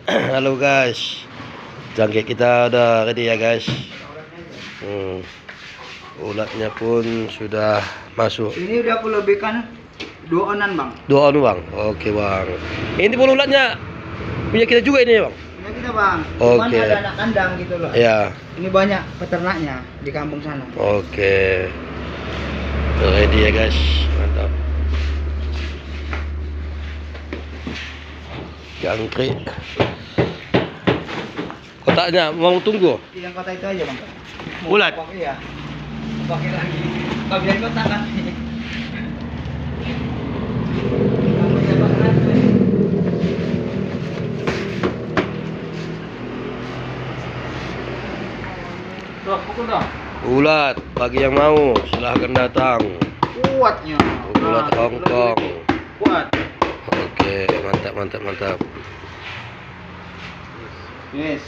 Halo guys, jangkrik kita udah ready ya guys. Ulatnya pun sudah masuk. Ini udah aku lebihkan 2 onan bang. 2 on bang. Oke bang. Ini pun ulatnya punya kita juga ini bang. Punya kita bang. Cuman Oke. ada anak kandang gitu loh. Ya. Ini banyak peternaknya di kampung sana. Oke. Ready ya guys. Mantap. Jangkrik. Kotaknya mau tunggu. Yang kota itu aja bang. Ulat? Iya. Pakai lagi. Bagian kotak kan. Tuh, pukul dong. Ulat bagi yang mau silahkan datang. Kuatnya. Ulat Hongkong. Kuat. Oke, mantap. Yes.